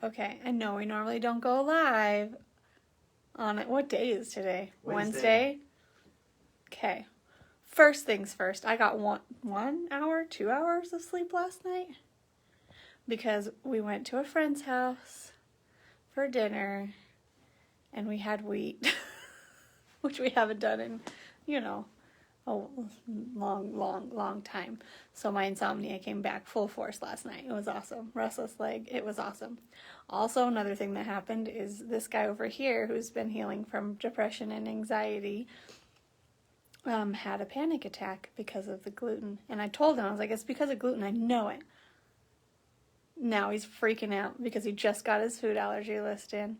Okay, I know we normally don't go live on it. What day is today? Wednesday. Okay. First things first, I got 1 hour, 2 hours of sleep last night because we went to a friend's house for dinner and we had wheat, which we haven't done in, a long time. So my insomnia came back full force last night. It was awesome. Restless leg. It was awesome. Also, another thing that happened is this guy over here who's been healing from depression and anxiety had a panic attack because of the gluten. And I told him, I was like, it's because of gluten. I know it. Now he's freaking out because he just got his food allergy list in.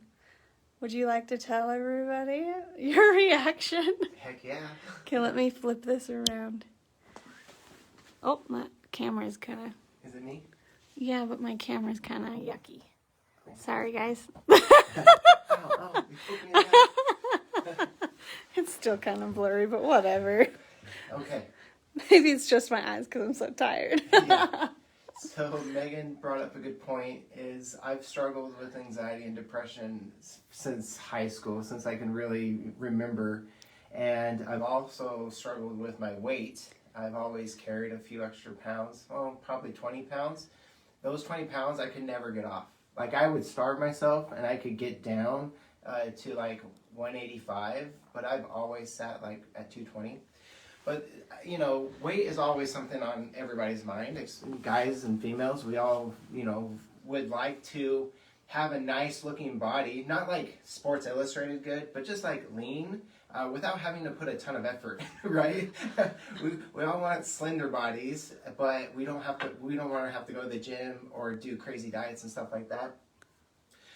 Would you like to tell everybody your reaction? Heck yeah. Okay, let me flip this around. Oh, my camera's kind of... Is it me? Yeah, but my camera's kind of yucky. Sorry, guys. Ow, you put me in that. It's still kind of blurry, but whatever. Okay. Maybe it's just my eyes because I'm so tired. Yeah. So Megan brought up a good point, is I've struggled with anxiety and depression since high school, since I can really remember. And I've also struggled with my weight. I've always carried a few extra pounds, probably 20 pounds. Those 20 pounds I could never get off. Like I would starve myself and I could get down to like 185, but I've always sat like at 220. But, weight is always something on everybody's mind. Guys and females, we all, would like to have a nice looking body. Not like Sports Illustrated good, but just like lean without having to put a ton of effort, right? we all want slender bodies, but we don't want to have to go to the gym or do crazy diets and stuff like that.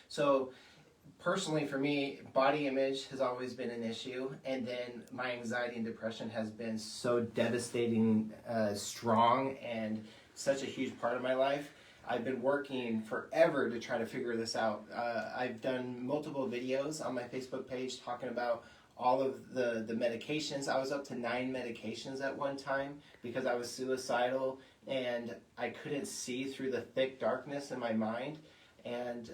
So personally, for me, body image has always been an issue, and then my anxiety and depression has been so devastating, strong, and such a huge part of my life. I've been working forever to try to figure this out. I've done multiple videos on my Facebook page talking about all of the medications. I was up to 9 medications at one time because I was suicidal, and I couldn't see through the thick darkness in my mind. And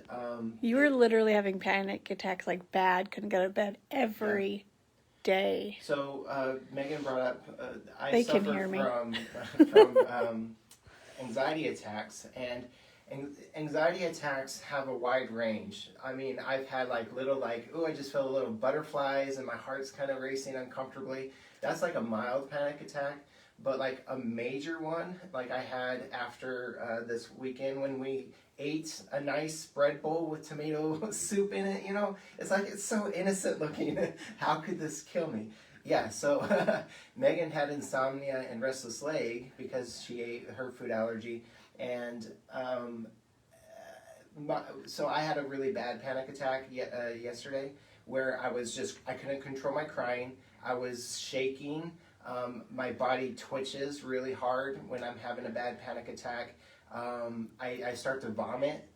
you were literally having panic attacks like bad, couldn't go to bed every day. So Megan brought up They suffer can hear me. from anxiety attacks, and anxiety attacks have a wide range. I mean, I've had like little I just feel a little butterflies and my heart's kind of racing uncomfortably. That's like a mild panic attack. But like a major one, like I had after this weekend when we ate a nice bread bowl with tomato soup in it, it's like, it's so innocent looking. How could this kill me? Yeah, so Megan had insomnia and restless leg because she ate her food allergy. And so I had a really bad panic attack yesterday where I couldn't control my crying. I was shaking. My body twitches really hard when I'm having a bad panic attack. I start to vomit.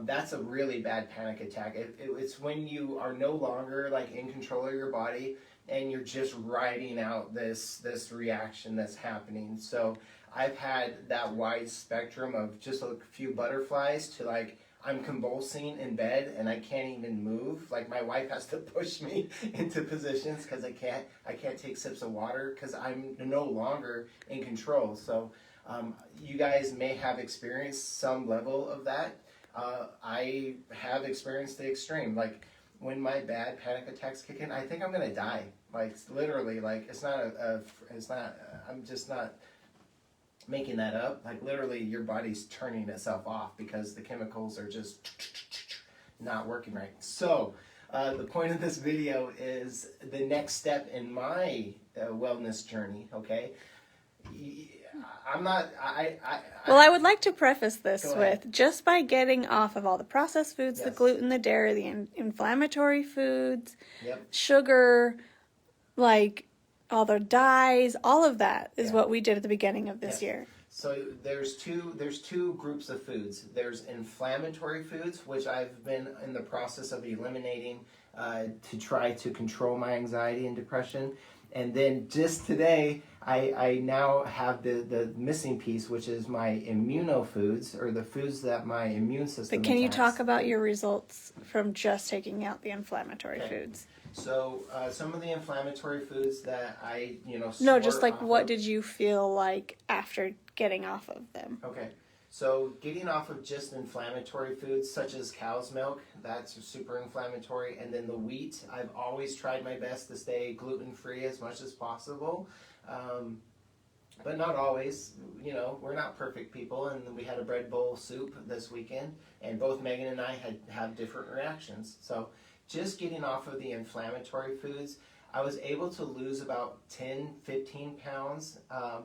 That's a really bad panic attack. It's when you are no longer like in control of your body and you're just riding out this reaction that's happening. So I've had that wide spectrum of just a few butterflies to like I'm convulsing in bed and I can't even move. Like my wife has to push me into positions because I can't take sips of water because I'm no longer in control. So you guys may have experienced some level of that. I have experienced the extreme. Like when my bad panic attacks kick in, I think I'm gonna die. Like literally, like I'm just not making that up. Like literally your body's turning itself off because the chemicals are just not working right. So the point of this video is the next step in my wellness journey. Okay, well, I would like to preface this with just by getting off of all the processed foods, the gluten, the dairy, the inflammatory foods, sugar, like all the dyes, all of that is what we did at the beginning of this year. So there's two groups of foods. There's inflammatory foods, which I've been in the process of eliminating to try to control my anxiety and depression. And then just today, I now have the missing piece, which is my immunofoods, or the foods that my immune system But can you attacks. talk about your results from just taking out the inflammatory Okay. foods? So some of the inflammatory foods that I, No, swore just like off what of. did you feel like after getting off of them? Okay. So getting off of just inflammatory foods such as cow's milk, that's super inflammatory, and then the wheat, I've always tried my best to stay gluten-free as much as possible. But not always. We're not perfect people, and we had a bread bowl soup this weekend, and both Megan and I have different reactions. So just getting off of the inflammatory foods, I was able to lose about 10, 15 pounds,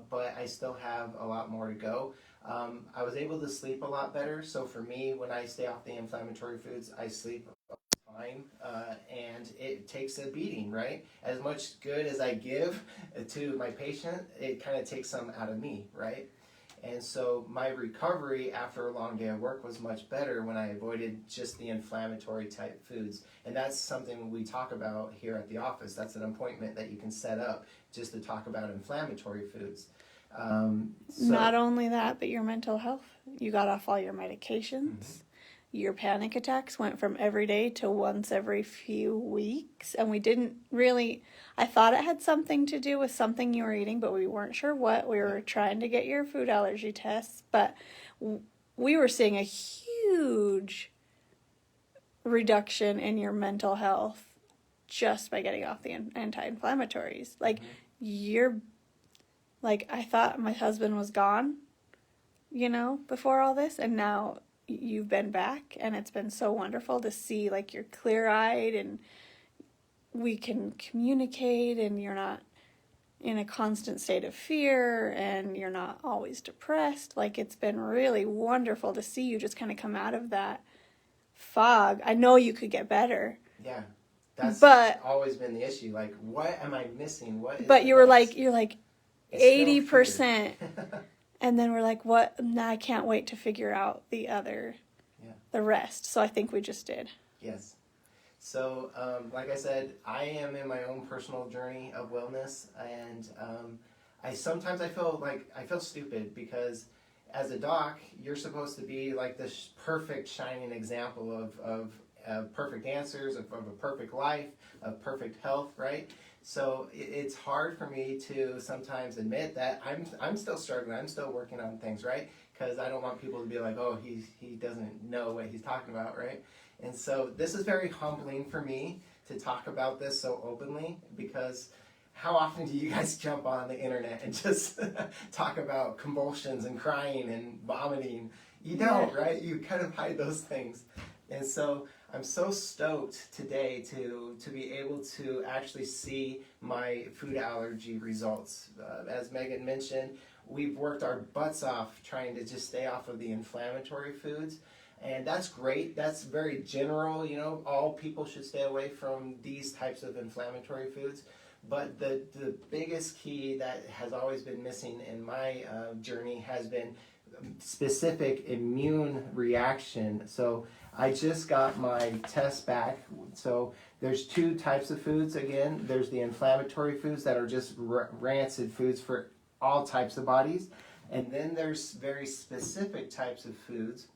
but I still have a lot more to go. I was able to sleep a lot better, so for me, when I stay off the inflammatory foods, I sleep fine, and it takes a beating, right? As much good as I give to my patient, it kind of takes some out of me, right? And so my recovery after a long day of work was much better when I avoided just the inflammatory type foods. And that's something we talk about here at the office. That's an appointment that you can set up just to talk about inflammatory foods. Not only that, but your mental health. You got off all your medications. Mm-hmm. Your panic attacks went from every day to once every few weeks. And we didn't really, I thought it had something to do with something you were eating, but we weren't sure what. We were trying to get your food allergy tests, but we were seeing a huge reduction in your mental health just by getting off the anti-inflammatories. Like, I thought my husband was gone, before all this, and now you've been back, and it's been so wonderful to see, you're clear-eyed, and we can communicate, and you're not in a constant state of fear, and you're not always depressed. It's been really wonderful to see you just kind of come out of that fog. I know you could get better. Yeah. That's always been the issue. What am I missing? But you're like 80%. And then we're like, what? Nah, I can't wait to figure out the rest. So I think we just did. Yes. So, like I said, I am in my own personal journey of wellness, and I feel stupid because as a doc, you're supposed to be like this perfect shining example of perfect answers, of a perfect life, of perfect health, right? So it's hard for me to sometimes admit that I'm still struggling. I'm still working on things, right? Because I don't want people to be like, oh, he doesn't know what he's talking about, right? And so this is very humbling for me to talk about this so openly, because how often do you guys jump on the internet and just talk about convulsions and crying and vomiting? You don't, right? You kind of hide those things. And so I'm so stoked today to be able to actually see my food allergy results. As Megan mentioned, we've worked our butts off trying to just stay off of the inflammatory foods. And that's great. That's very general. All people should stay away from these types of inflammatory foods. But the biggest key that has always been missing in my journey has been specific immune reaction. So I just got my test back. So there's two types of foods. Again, there's the inflammatory foods that are just rancid foods for all types of bodies. And then there's very specific types of foods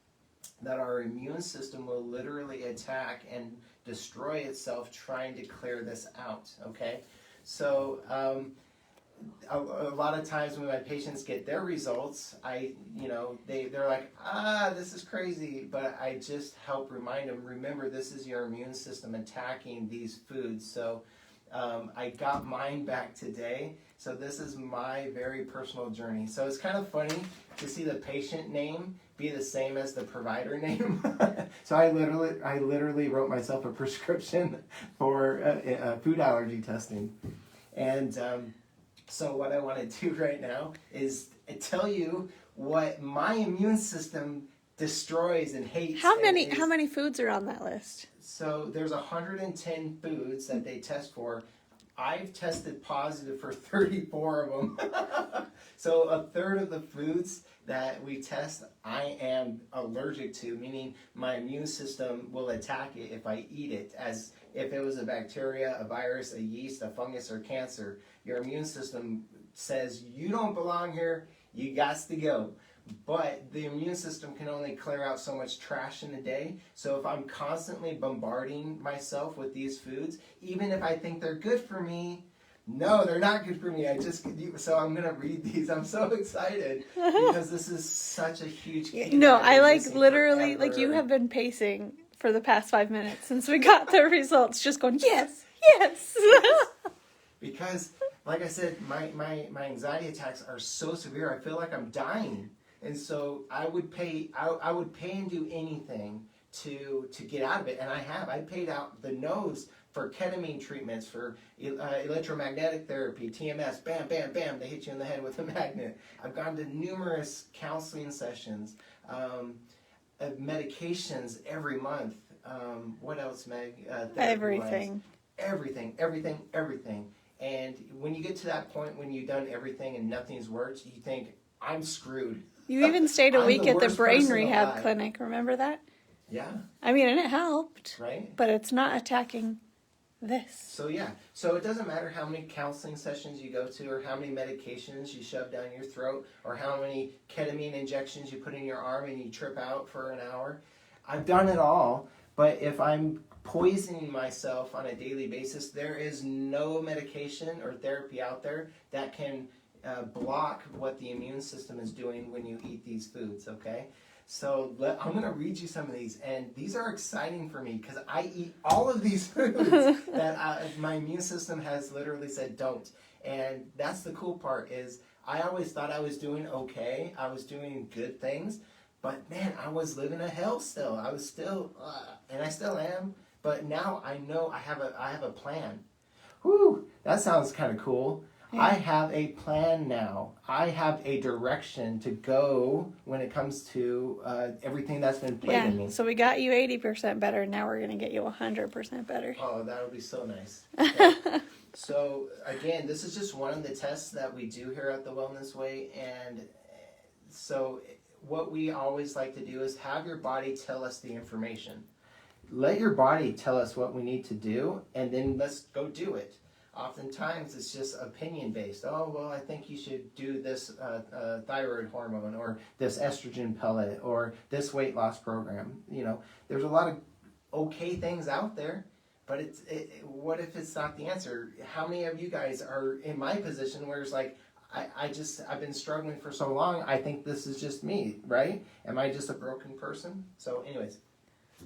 that our immune system will literally attack and destroy itself trying to clear this out, okay? So a lot of times when my patients get their results, they're like, this is crazy, but I just help remind them, remember, this is your immune system attacking these foods. So I got mine back today. So this is my very personal journey. So it's kind of funny to see the patient name be the same as the provider name. So I literally wrote myself a prescription for food allergy testing. And so what I want to do right now is tell you what my immune system destroys and hates. How many foods are on that list? So there's 110 foods that they test for. I've tested positive for 34 of them. So a third of the foods that we test, I am allergic to, meaning my immune system will attack it if I eat it, as if it was a bacteria, a virus, a yeast, a fungus, or cancer. Your immune system says, you don't belong here, you got to go. But the immune system can only clear out so much trash in a day. So if I'm constantly bombarding myself with these foods, even if I think they're good for me, no, they're not good for me. So I'm going to read these. I'm so excited because this is such a huge key. No, I like literally, like you have been pacing for the past 5 minutes since we got the results, just going, yes, yes. Because, like I said, my anxiety attacks are so severe, I feel like I'm dying. And so I would pay and do anything to get out of it. And I have. I paid out the nose for ketamine treatments, for electromagnetic therapy, TMS, bam, bam, bam, they hit you in the head with a magnet. I've gone to numerous counseling sessions, medications every month. What else, Meg? Everything. Everything. And when you get to that point when you've done everything and nothing's worked, you think, I'm screwed. You even stayed a week at the brain rehab alive. clinic, remember that? Yeah. I mean, and it helped. Right? But it's not attacking this. So yeah. So it doesn't matter how many counseling sessions you go to, or how many medications you shove down your throat, or how many ketamine injections you put in your arm and you trip out for an hour. I've done it all, but if I'm poisoning myself on a daily basis, there is no medication or therapy out there that can block what the immune system is doing when you eat these foods, okay? So I'm going to read you some of these, and these are exciting for me because I eat all of these foods that my immune system has literally said don't. And that's the cool part is I always thought I was doing okay. I was doing good things, but man, I was living a hell still. I was still, and I still am, but now I know I have a plan. Whew, that sounds kind of cool. Yeah. I have a plan now. I have a direction to go when it comes to everything that's been plaguing me. So we got you 80% better. Now we're going to get you 100% better. Oh, that would be so nice. Okay. So, again, this is just one of the tests that we do here at the Wellness Way. And so what we always like to do is have your body tell us the information. Let your body tell us what we need to do, and then let's go do it. Oftentimes, it's just opinion-based. Oh, well, I think you should do this thyroid hormone, or this estrogen pellet, or this weight loss program. You know, there's a lot of okay things out there, but what if it's not the answer? How many of you guys are in my position where it's like, I've been struggling for so long, I think this is just me, right? Am I just a broken person? So anyways,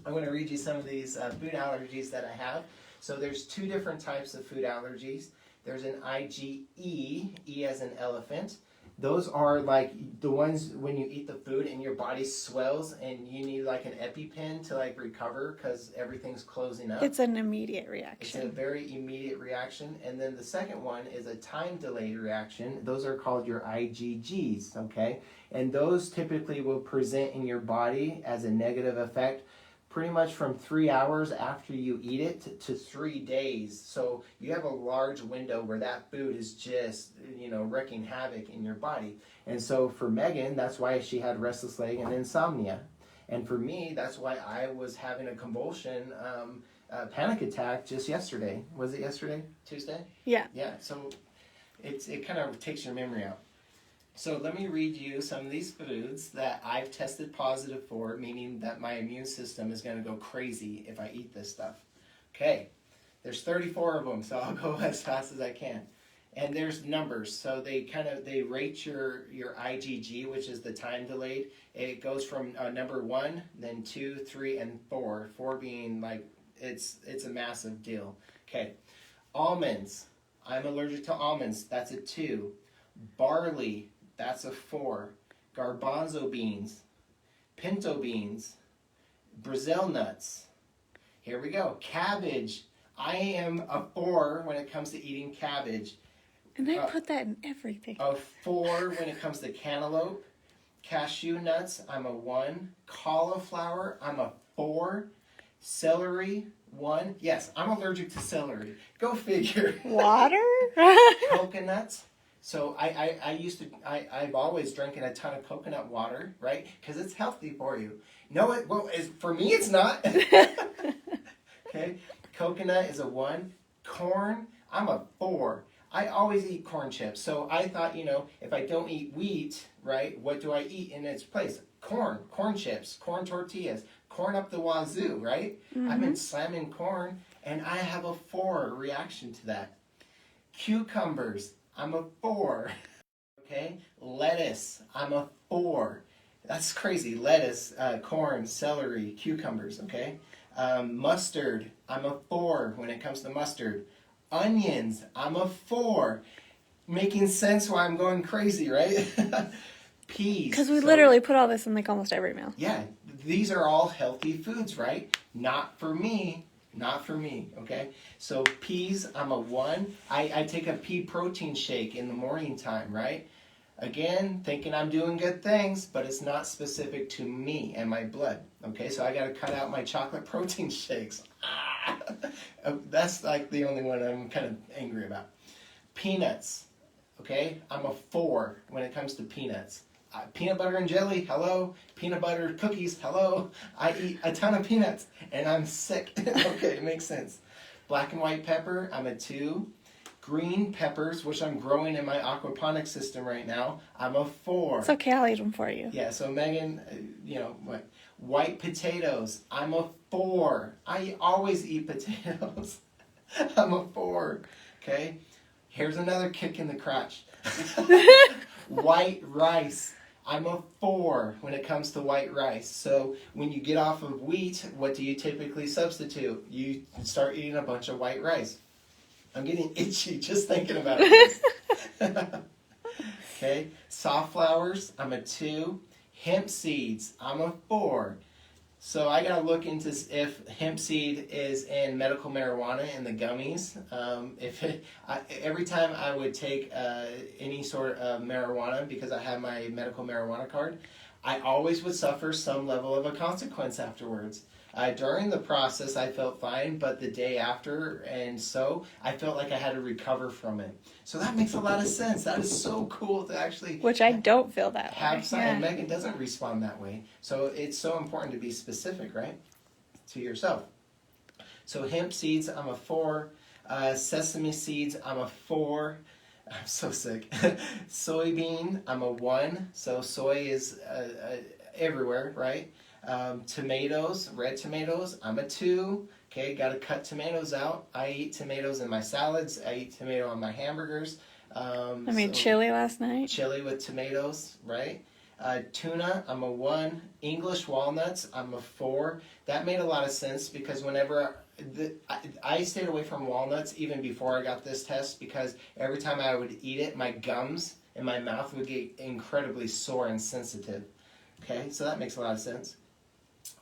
I'm going to read you some of these food allergies that I have. So there's two different types of food allergies. There's an IgE, E as in elephant. Those are like the ones when you eat the food and your body swells and you need like an EpiPen to like recover because everything's closing up. It's an immediate reaction. It's a very immediate reaction. And then the second one is a time delayed reaction. Those are called your IgGs, okay? And those typically will present in your body as a negative effect pretty much from 3 hours after you eat it to 3 days. So you have a large window where that food is just, wreaking havoc in your body. And so for Megan, that's why she had restless leg and insomnia. And for me, that's why I was having a convulsion, panic attack just yesterday. Was it yesterday? Tuesday? Yeah. Yeah, so it kind of takes your memory out. So let me read you some of these foods that I've tested positive for, meaning that my immune system is going to go crazy if I eat this stuff. Okay, there's 34 of them, so I'll go as fast as I can. And there's numbers, so they rate your IgG, which is the time delayed. It goes from number 1, then 2, 3, and 4. 4 being like it's a massive deal. Okay, almonds. I'm allergic to almonds. That's a 2. Barley. That's a 4. Garbanzo beans, pinto beans, Brazil nuts. Here we go. Cabbage. I am a 4 when it comes to eating cabbage. And I put that in everything. A 4 when it comes to cantaloupe. Cashew nuts, I'm a 1. Cauliflower, I'm a 4. Celery, 1. Yes, I'm allergic to celery. Go figure. Water? Coconuts. So I've always drinking a ton of coconut water, right? Because it's healthy for you. No, for me it's not. Okay, coconut is a 1. Corn, I'm a 4. I always eat corn chips. So I thought, if I don't eat wheat, right, what do I eat in its place? Corn chips, corn tortillas, corn up the wazoo, right? I've been slamming corn, and I have a 4 reaction to that. Cucumbers, I'm a 4. Okay? Lettuce, I'm a 4. That's crazy. Lettuce, corn, celery, cucumbers, okay? Mustard, I'm a 4 when it comes to mustard. Onions, I'm a 4. Making sense why I'm going crazy, right? Peas. Because we literally put all this in like almost every meal. Yeah, these are all healthy foods, right? Not for me, okay? So peas, I'm a 1. I take a pea protein shake in the morning time, right? Again, thinking I'm doing good things, but it's not specific to me and my blood, okay? So I got to cut out my chocolate protein shakes. That's like the only one I'm kind of angry about. Peanuts, okay? I'm a 4 when it comes to peanuts. Peanut butter and jelly, hello. Peanut butter cookies, hello. I eat a ton of peanuts, and I'm sick. Okay, it makes sense. Black and white pepper, I'm a 2. Green peppers, which I'm growing in my aquaponics system right now, I'm a 4. It's okay, I'll eat them for you. Yeah, so Megan, what? White potatoes, I'm a 4. I always eat potatoes. I'm a 4. Okay? Here's another kick in the crotch. White rice, I'm a 4 when it comes to white rice. So when you get off of wheat, what do you typically substitute? You start eating a bunch of white rice. I'm getting itchy just thinking about it. Okay, soft flowers, I'm a 2. Hemp seeds, I'm a 4. So I gotta look into if hemp seed is in medical marijuana in the gummies. Every time I would take any sort of marijuana, because I have my medical marijuana card, I always would suffer some level of a consequence afterwards. During the process, I felt fine, but the day after, I felt like I had to recover from it. So that makes a lot of sense. That is so cool to actually... Which I don't feel that way. And Megan doesn't respond that way. So it's so important to be specific, right? To yourself. So hemp seeds, I'm a 4. Sesame seeds, I'm a 4. I'm so sick. Soybean, I'm a 1. So soy is everywhere, right? Tomatoes, red tomatoes, I'm a 2. Okay, got to cut tomatoes out. I eat tomatoes in my salads. I eat tomato on my hamburgers. I made chili last night. Chili with tomatoes, right? Tuna, I'm a 1. English walnuts, I'm a 4. That made a lot of sense because whenever I stayed away from walnuts even before I got this test, because every time I would eat it, my gums and my mouth would get incredibly sore and sensitive. Okay, so that makes a lot of sense.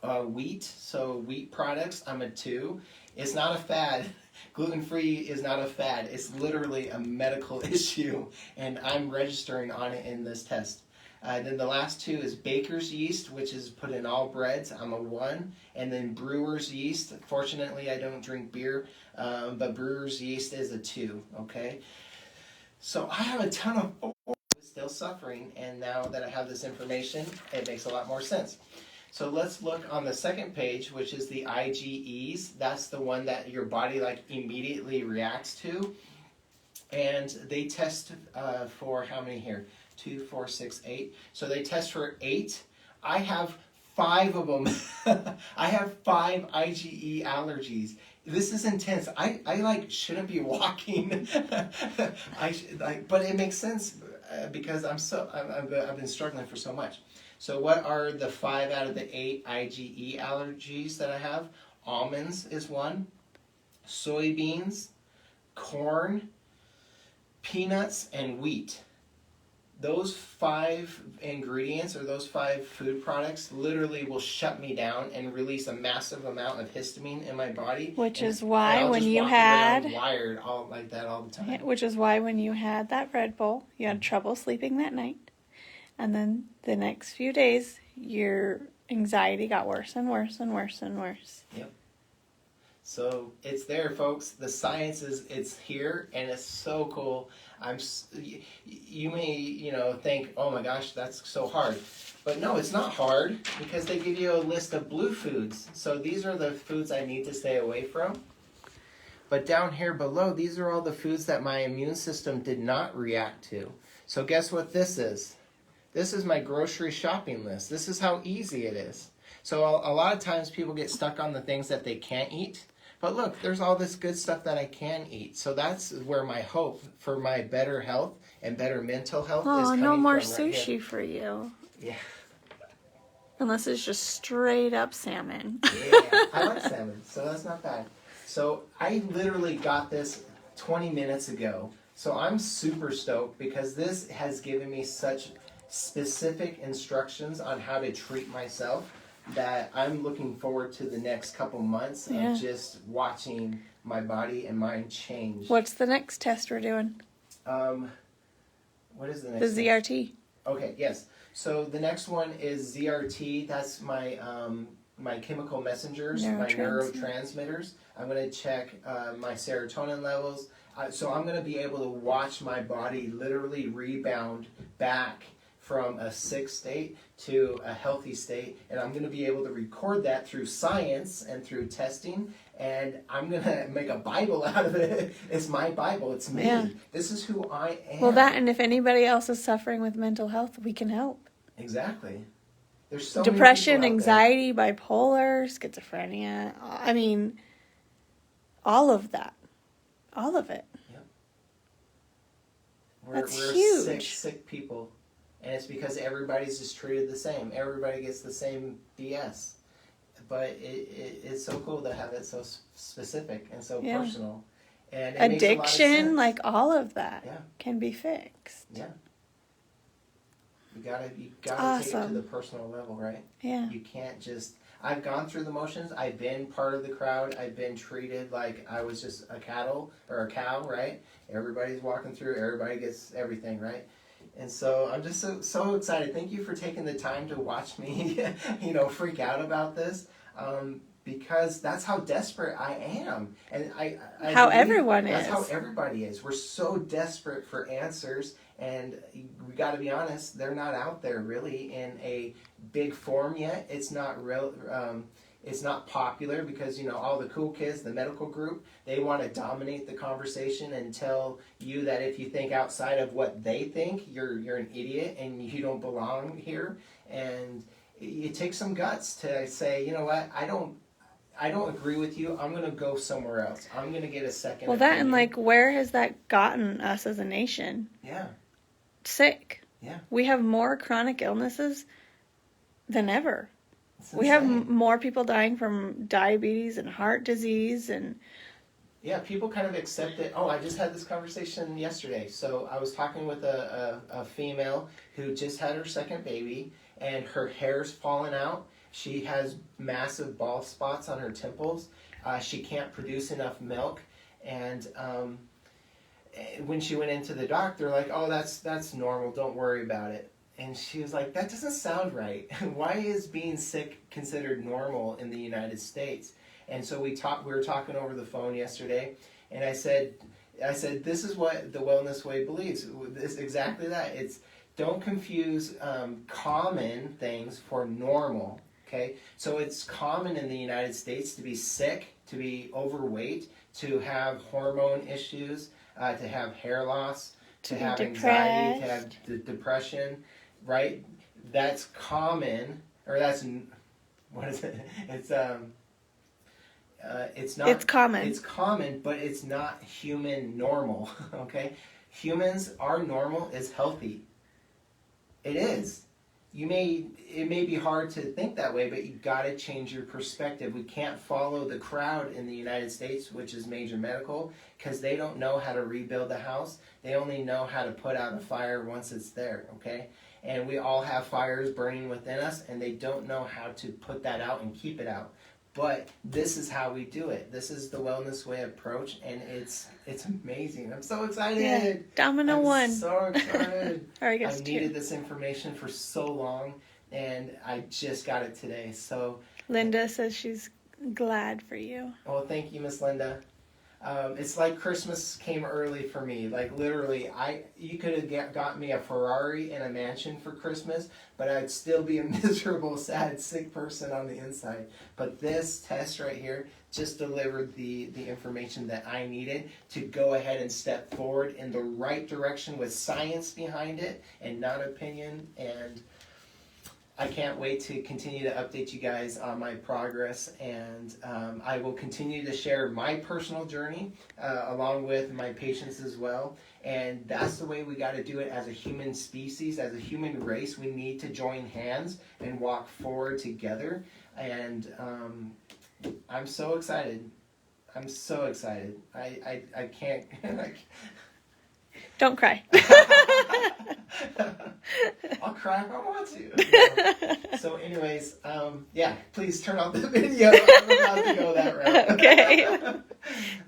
Wheat, so wheat products, I'm a 2. It's not a fad. Gluten-free is not a fad. It's literally a medical issue, and I'm registering on it in this test. Then the last 2 is baker's yeast, which is put in all breads. I'm a 1. And then brewer's yeast. Fortunately, I don't drink beer, but brewer's yeast is a 2, okay? So I have a ton of 4 still suffering, and now that I have this information, it makes a lot more sense. So let's look on the second page, which is the IgEs. That's the one that your body immediately reacts to. And they test for how many here? 2, 4, 6, 8. So they test for 8. I have 5 of them. I have 5 IgE allergies. This is intense. I shouldn't be walking. But it makes sense because I've been struggling for so much. So what are the 5 out of the 8 IgE allergies that I have? Almonds is 1. Soybeans, corn, peanuts, and wheat. Those 5 ingredients or those 5 food products literally will shut me down and release a massive amount of histamine in my body. Which is why when you had wired all like that all the time. Yeah, which is why when you had that Red Bull, you had trouble sleeping that night. And then the next few days, your anxiety got worse and worse and worse and worse. Yep. So it's there, folks. The science it's here, and it's so cool. You may think, oh my gosh, that's so hard, but no, it's not hard because they give you a list of blue foods. So these are the foods I need to stay away from. But down here below, these are all the foods that my immune system did not react to. So guess what this is? This is my grocery shopping list. This is how easy it is. So a lot of times people get stuck on the things that they can't eat. But look, there's all this good stuff that I can eat. So that's where my hope for my better health and better mental health is coming from. Oh, no more right sushi here. for you. Yeah. Unless it's just straight up salmon. Yeah, I like salmon, so that's not bad. So I literally got this 20 minutes ago. So I'm super stoked because this has given me such specific instructions on how to treat myself that I'm looking forward to the next couple months of just watching my body and mind change. What's the next test we're doing? What is the next The ZRT. Okay, yes. So the next one is ZRT. That's my my chemical messengers, my neurotransmitters. I'm going to check my serotonin levels. So I'm going to be able to watch my body literally rebound back from a sick state to a healthy state. And I'm going to be able to record that through science and through testing. And I'm going to make a Bible out of it. It's my Bible. It's me. Yeah. This is who I am. Well, that, and if anybody else is suffering with mental health, we can help. Exactly. There's so depression, many anxiety, bipolar, schizophrenia. I mean, all of that. All of it. Yep. That's huge. We're sick people. And it's because everybody's just treated the same. Everybody gets the same BS. But it's so cool to have it so specific and so personal. And it addiction, makes a lot of sense. like all of that, can be fixed. Yeah. You gotta awesome. Take it to the personal level, right? Yeah. You can't just. I've gone through the motions. I've been part of the crowd. I've been treated like I was just a cow, right? Everybody's walking through. Everybody gets everything, right? And so I'm just so excited. Thank you for taking the time to watch me, freak out about this, because that's how desperate I am, and I how everyone is. That's how everybody is. We're so desperate for answers, and we got to be honest. They're not out there really in a big form yet. It's not real. It's not popular because, all the cool kids, the medical group, they want to dominate the conversation and tell you that if you think outside of what they think, you're an idiot and you don't belong here. And it takes some guts to say, you know what, I don't agree with you. I'm going to go somewhere else. I'm going to get a second opinion. That, and where has that gotten us as a nation? Yeah. Sick. Yeah. We have more chronic illnesses than ever. We have more people dying from diabetes and heart disease and... Yeah, people kind of accept it. Oh, I just had this conversation yesterday. So I was talking with a female who just had her second baby, and her hair's fallen out. She has massive bald spots on her temples. She can't produce enough milk. And when she went into the doctor, like, oh, that's normal. Don't worry about it. And she was like, that doesn't sound right. Why is being sick considered normal in the United States? And so we were talking over the phone yesterday, and I said, this is what the Wellness Way believes. It's exactly that. It's don't confuse common things for normal, okay? So it's common in the United States to be sick, to be overweight, to have hormone issues, to have hair loss, to have anxiety, to have depression. Right? That's common, or that's, what is it? It's not. It's common. It's common, but it's not human normal, okay? Our normal is healthy. It is. It may be hard to think that way, but you gotta change your perspective. We can't follow the crowd in the United States, which is major medical, because they don't know how to rebuild the house. They only know how to put out a fire once it's there, okay? And we all have fires burning within us, and they don't know how to put that out and keep it out. But this is how we do it. This is the Wellness Way approach, and it's amazing. I'm so excited. Yeah. Domino one. So excited. I needed this information for so long, and I just got it today. So Linda says she's glad for you. Oh, thank you, Miss Linda. It's like Christmas came early for me. Like literally, you could have got me a Ferrari and a mansion for Christmas, but I'd still be a miserable, sad, sick person on the inside. But this test right here just delivered the information that I needed to go ahead and step forward in the right direction with science behind it and not opinion. And I can't wait to continue to update you guys on my progress, and I will continue to share my personal journey along with my patients as well. And that's the way we got to do it as a human species, as a human race. We need to join hands and walk forward together. And I'm so excited. I'm so excited. I can't. Don't cry. I'll cry if I want to. So anyways, yeah, please turn off the video. I'm about to go that route. Okay.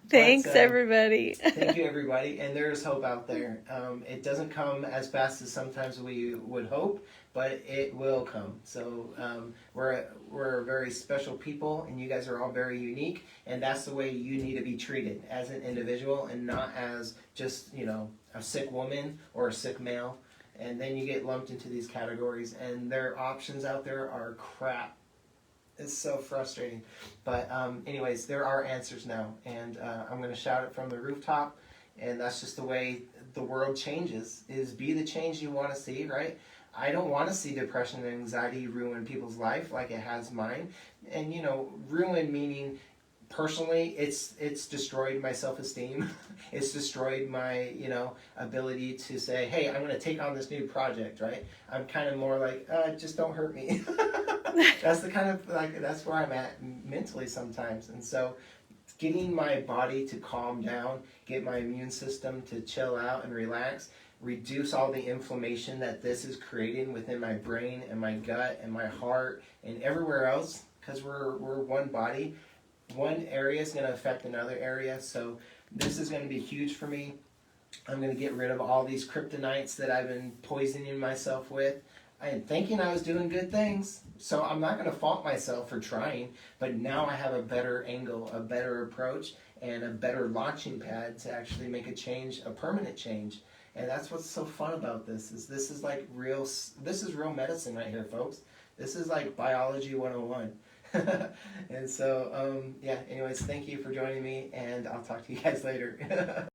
Thanks, everybody. Thank you, everybody. And there's hope out there. It doesn't come as fast as sometimes we would hope, but it will come. So we're very special people, and you guys are all very unique, and that's the way you need to be treated as an individual, and not as just, a sick woman or a sick male. And then you get lumped into these categories, and their options out there are crap. It's so frustrating. But anyways, there are answers now, and I'm going to shout it from the rooftop, and that's just the way the world changes, is be the change you want to see, right? I don't want to see depression and anxiety ruin people's life like it has mine. And, ruin meaning personally, it's destroyed my self-esteem. It's destroyed my, ability to say, hey, I'm going to take on this new project, right? I'm kind of more like, just don't hurt me. That's the kind of, that's where I'm at mentally sometimes. And so getting my body to calm down, get my immune system to chill out and relax, reduce all the inflammation that this is creating within my brain and my gut and my heart and everywhere else, because we're one body. One area is going to affect another area, so this is going to be huge for me. I'm going to get rid of all these kryptonites that I've been poisoning myself with. I am thinking I was doing good things, so I'm not going to fault myself for trying, but now I have a better angle, a better approach, and a better launching pad to actually make a change, a permanent change. And that's what's so fun about this, is this is real medicine right here, folks. This is like biology 101. And so, anyways, thank you for joining me, and I'll talk to you guys later.